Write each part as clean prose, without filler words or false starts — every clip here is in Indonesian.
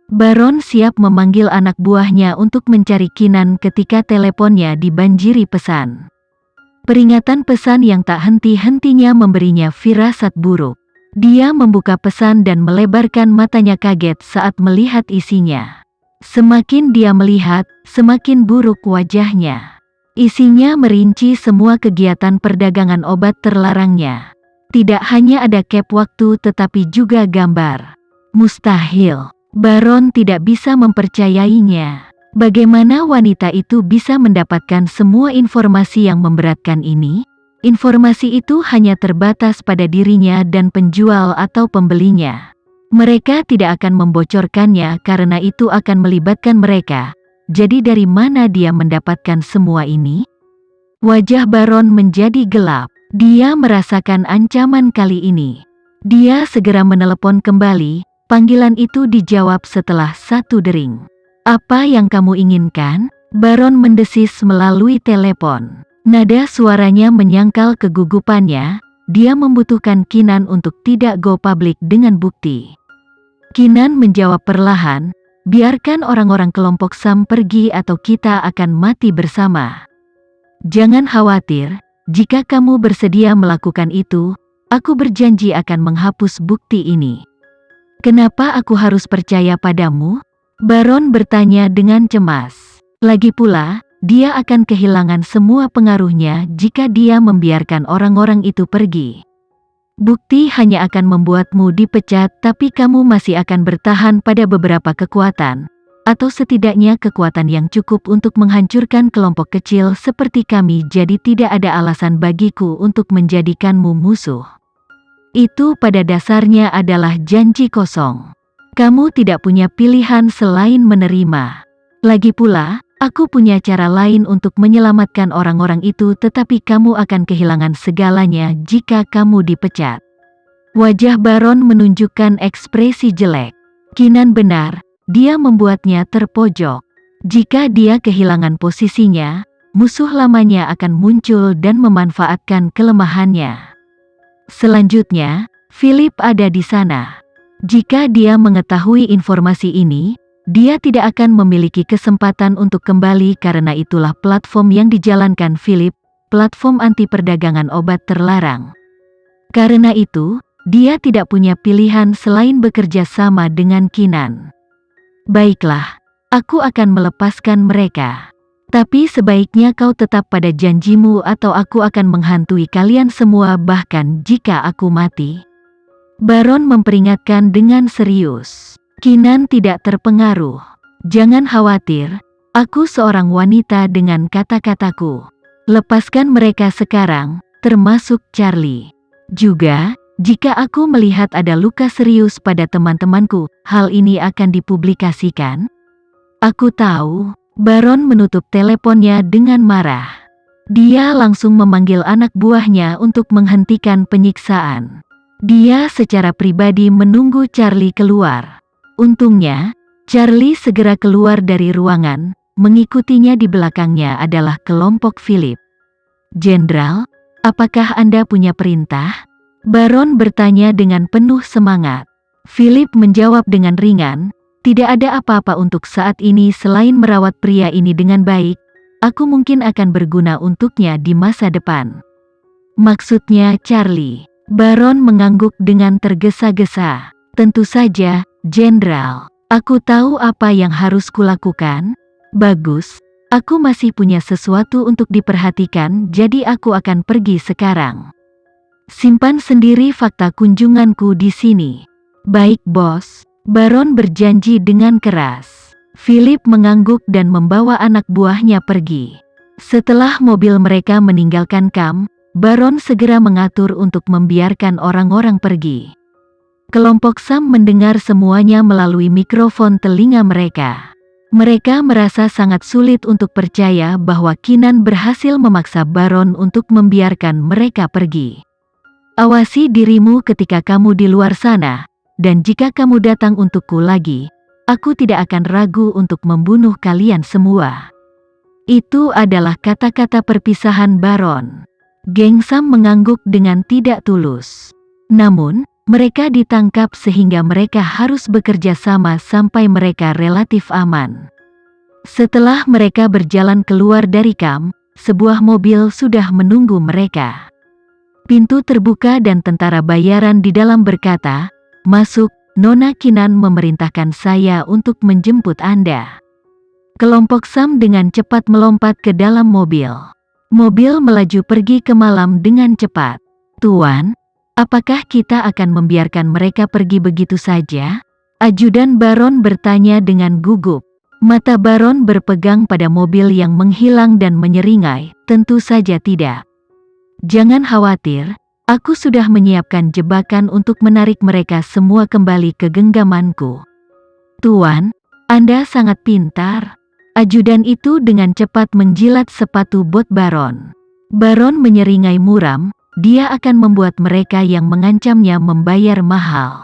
Baron siap memanggil anak buahnya untuk mencari Kinan ketika teleponnya dibanjiri pesan. Peringatan pesan yang tak henti-hentinya memberinya firasat buruk. Dia membuka pesan dan melebarkan matanya kaget saat melihat isinya. Semakin dia melihat, semakin buruk wajahnya. Isinya merinci semua kegiatan perdagangan obat terlarangnya. Tidak hanya ada cap waktu tetapi juga gambar. Mustahil. Baron tidak bisa mempercayainya. Bagaimana wanita itu bisa mendapatkan semua informasi yang memberatkan ini? Informasi itu hanya terbatas pada dirinya dan penjual atau pembelinya. Mereka tidak akan membocorkannya karena itu akan melibatkan mereka. Jadi dari mana dia mendapatkan semua ini? Wajah Baron menjadi gelap. Dia merasakan ancaman kali ini. Dia segera menelepon kembali. Panggilan itu dijawab setelah satu dering. "Apa yang kamu inginkan?" Baron mendesis melalui telepon. Nada suaranya menyangkal kegugupannya. Dia membutuhkan Kinan untuk tidak go public dengan bukti. Kinan menjawab perlahan, "Biarkan orang-orang kelompok Sam pergi atau kita akan mati bersama. Jangan khawatir, jika kamu bersedia melakukan itu, aku berjanji akan menghapus bukti ini." "Kenapa aku harus percaya padamu?" Baron bertanya dengan cemas. Lagi pula, dia akan kehilangan semua pengaruhnya jika dia membiarkan orang-orang itu pergi. Bukti hanya akan membuatmu dipecat, tapi kamu masih akan bertahan pada beberapa kekuatan, atau setidaknya kekuatan yang cukup untuk menghancurkan kelompok kecil seperti kami, jadi tidak ada alasan bagiku untuk menjadikanmu musuh. Itu pada dasarnya adalah janji kosong. Kamu tidak punya pilihan selain menerima. Lagi pula, aku punya cara lain untuk menyelamatkan orang-orang itu, tetapi kamu akan kehilangan segalanya jika kamu dipecat. Wajah Baron menunjukkan ekspresi jelek. Kinan benar, dia membuatnya terpojok. Jika dia kehilangan posisinya, musuh lamanya akan muncul dan memanfaatkan kelemahannya. Selanjutnya, Philip ada di sana. Jika dia mengetahui informasi ini, dia tidak akan memiliki kesempatan untuk kembali karena itulah platform yang dijalankan Philip, platform anti perdagangan obat terlarang. Karena itu, dia tidak punya pilihan selain bekerja sama dengan Kinan. "Baiklah, aku akan melepaskan mereka. Tapi sebaiknya kau tetap pada janjimu atau aku akan menghantui kalian semua bahkan jika aku mati." Baron memperingatkan dengan serius. Kinan tidak terpengaruh. "Jangan khawatir, aku seorang wanita dengan kata-kataku. Lepaskan mereka sekarang, termasuk Charlie. Juga, jika aku melihat ada luka serius pada teman-temanku, hal ini akan dipublikasikan." "Aku tahu." Baron menutup teleponnya dengan marah. Dia langsung memanggil anak buahnya untuk menghentikan penyiksaan. Dia secara pribadi menunggu Charlie keluar. Untungnya, Charlie segera keluar dari ruangan, mengikutinya di belakangnya adalah kelompok Philip. "Jenderal, apakah Anda punya perintah?" Baron bertanya dengan penuh semangat. Philip menjawab dengan ringan, "Tidak ada apa-apa untuk saat ini selain merawat pria ini dengan baik. Aku mungkin akan berguna untuknya di masa depan." "Maksudnya Charlie?" Baron mengangguk dengan tergesa-gesa. "Tentu saja, Jenderal. Aku tahu apa yang harus kulakukan." "Bagus. Aku masih punya sesuatu untuk diperhatikan, jadi aku akan pergi sekarang. Simpan sendiri fakta kunjunganku di sini." "Baik, Bos." Baron berjanji dengan keras. Philip mengangguk dan membawa anak buahnya pergi. Setelah mobil mereka meninggalkan kamp, Baron segera mengatur untuk membiarkan orang-orang pergi. Kelompok Sam mendengar semuanya melalui mikrofon telinga mereka. Mereka merasa sangat sulit untuk percaya bahwa Kinan berhasil memaksa Baron untuk membiarkan mereka pergi. "Awasi dirimu ketika kamu di luar sana. Dan jika kamu datang untukku lagi, aku tidak akan ragu untuk membunuh kalian semua." Itu adalah kata-kata perpisahan Baron. Geng Sam mengangguk dengan tidak tulus. Namun, Mereka ditangkap sehingga mereka harus bekerja sama sampai mereka relatif aman. Setelah mereka berjalan keluar dari kamp, sebuah mobil sudah menunggu mereka. Pintu terbuka dan tentara bayaran di dalam berkata, "Masuk, Nona Kinan memerintahkan saya untuk menjemput Anda." Kelompok Sam dengan cepat melompat ke dalam mobil. Mobil melaju pergi ke malam dengan cepat. "Tuan, apakah kita akan membiarkan mereka pergi begitu saja?" Ajudan Baron bertanya dengan gugup. Mata Baron berpegang pada mobil yang menghilang dan menyeringai. "Tentu saja tidak. Jangan khawatir, aku sudah menyiapkan jebakan untuk menarik mereka semua kembali ke genggamanku." "Tuan, Anda sangat pintar." Ajudan itu dengan cepat menjilat sepatu bot Baron. Baron menyeringai muram, dia akan membuat mereka yang mengancamnya membayar mahal.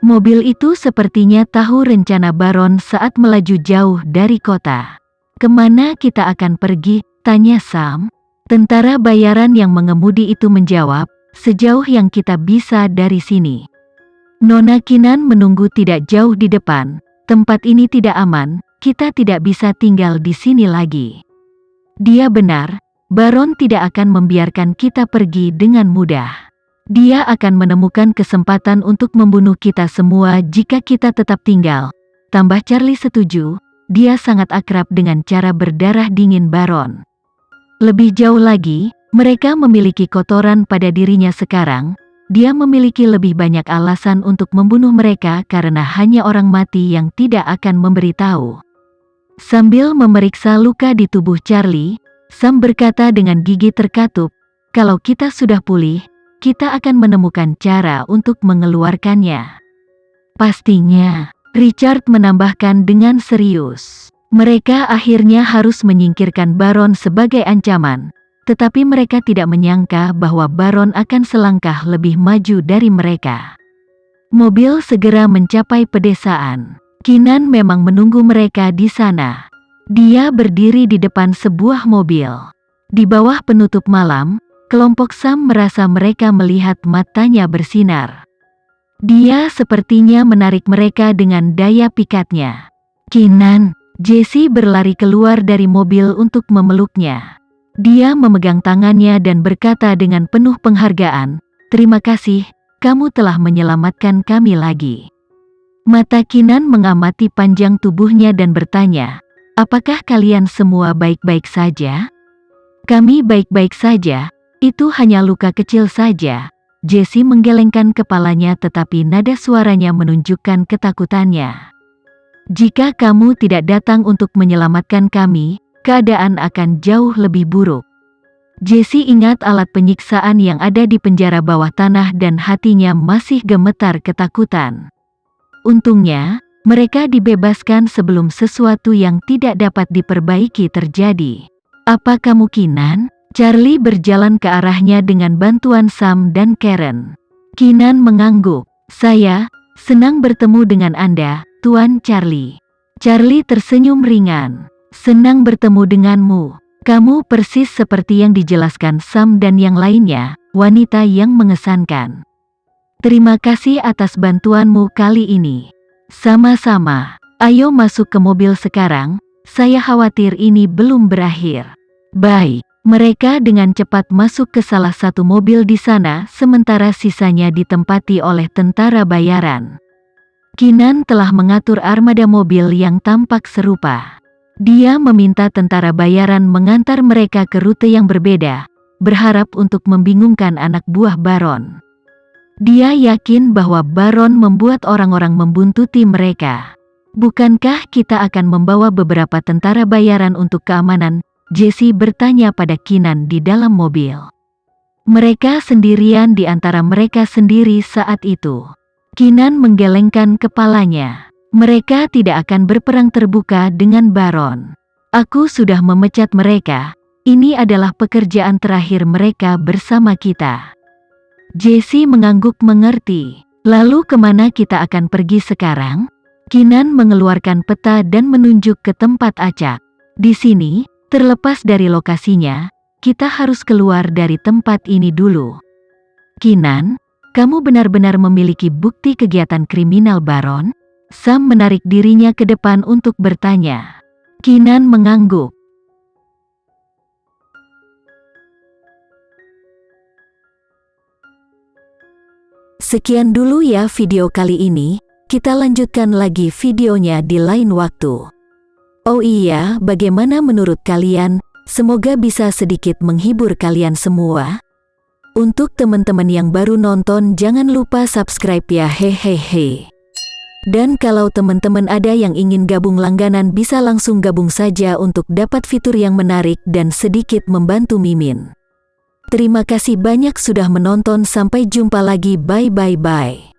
Mobil itu sepertinya tahu rencana Baron saat melaju jauh dari kota. "Kemana kita akan pergi?" tanya Sam. Tentara bayaran yang mengemudi itu menjawab, "Sejauh yang kita bisa dari sini." Nona Kinan menunggu tidak jauh di depan. "Tempat ini tidak aman, kita tidak bisa tinggal di sini lagi." Dia benar, Baron tidak akan membiarkan kita pergi dengan mudah. Dia akan menemukan kesempatan untuk membunuh kita semua jika kita tetap tinggal. Tambah Charlie setuju, dia sangat akrab dengan cara berdarah dingin Baron. Lebih jauh lagi, mereka memiliki kotoran pada dirinya sekarang. Dia memiliki lebih banyak alasan untuk membunuh mereka karena hanya orang mati yang tidak akan memberitahu. Sambil memeriksa luka di tubuh Charlie, Sam berkata dengan gigi terkatup, "Kalau kita sudah pulih, kita akan menemukan cara untuk mengeluarkannya." "Pastinya," Richard menambahkan dengan serius. Mereka akhirnya harus menyingkirkan Baron sebagai ancaman, tetapi mereka tidak menyangka bahwa Baron akan selangkah lebih maju dari mereka. Mobil segera mencapai pedesaan. Kinan memang menunggu mereka di sana. Dia berdiri di depan sebuah mobil. Di bawah penutup malam, kelompok Sam merasa mereka melihat matanya bersinar. Dia sepertinya menarik mereka dengan daya pikatnya. "Kinan!" Jesse berlari keluar dari mobil untuk memeluknya. Dia memegang tangannya dan berkata dengan penuh penghargaan, "Terima kasih, kamu telah menyelamatkan kami lagi." Mata Kinan mengamati panjang tubuhnya dan bertanya, "Apakah kalian semua baik-baik saja?" "Kami baik-baik saja, itu hanya luka kecil saja." Jesse menggelengkan kepalanya tetapi nada suaranya menunjukkan ketakutannya. "Jika kamu tidak datang untuk menyelamatkan kami, keadaan akan jauh lebih buruk." Jesse ingat alat penyiksaan yang ada di penjara bawah tanah dan hatinya masih gemetar ketakutan. Untungnya, mereka dibebaskan sebelum sesuatu yang tidak dapat diperbaiki terjadi. "Apa kamu Kinan?" Charlie berjalan ke arahnya dengan bantuan Sam dan Karen. Kinan mengangguk. "Saya senang bertemu dengan Anda, Tuan Charlie." Charlie tersenyum ringan. "Senang bertemu denganmu. Kamu persis seperti yang dijelaskan Sam dan yang lainnya, wanita yang mengesankan." "Terima kasih atas bantuanmu kali ini." "Sama-sama. Ayo masuk ke mobil sekarang, saya khawatir ini belum berakhir." "Baik." Mereka dengan cepat masuk ke salah satu mobil di sana sementara sisanya ditempati oleh tentara bayaran. Kinan telah mengatur armada mobil yang tampak serupa. Dia meminta tentara bayaran mengantar mereka ke rute yang berbeda, berharap untuk membingungkan anak buah Baron. Dia yakin bahwa Baron membuat orang-orang membuntuti mereka. "Bukankah kita akan membawa beberapa tentara bayaran untuk keamanan?" Jesse bertanya pada Kinan di dalam mobil. Mereka sendirian di antara mereka sendiri saat itu. Kinan menggelengkan kepalanya. "Mereka tidak akan berperang terbuka dengan Baron. Aku sudah memecat mereka. Ini adalah pekerjaan terakhir mereka bersama kita." Jesse mengangguk mengerti. "Lalu kemana kita akan pergi sekarang?" Kinan mengeluarkan peta dan menunjuk ke tempat acak. "Di sini, terlepas dari lokasinya, kita harus keluar dari tempat ini dulu." "Kinan, Kamu benar-benar memiliki bukti kegiatan kriminal, Baron? Sam menarik dirinya ke depan untuk bertanya. Keenan mengangguk. Sekian dulu ya video kali ini, kita lanjutkan lagi videonya di lain waktu. Oh iya, bagaimana menurut kalian? Semoga bisa sedikit menghibur kalian semua. Untuk teman-teman yang baru nonton, jangan lupa subscribe ya, hehehe. Dan kalau teman-teman ada yang ingin gabung langganan, bisa langsung gabung saja untuk dapat fitur yang menarik dan sedikit membantu Mimin. Terima kasih banyak sudah menonton, sampai jumpa lagi, bye.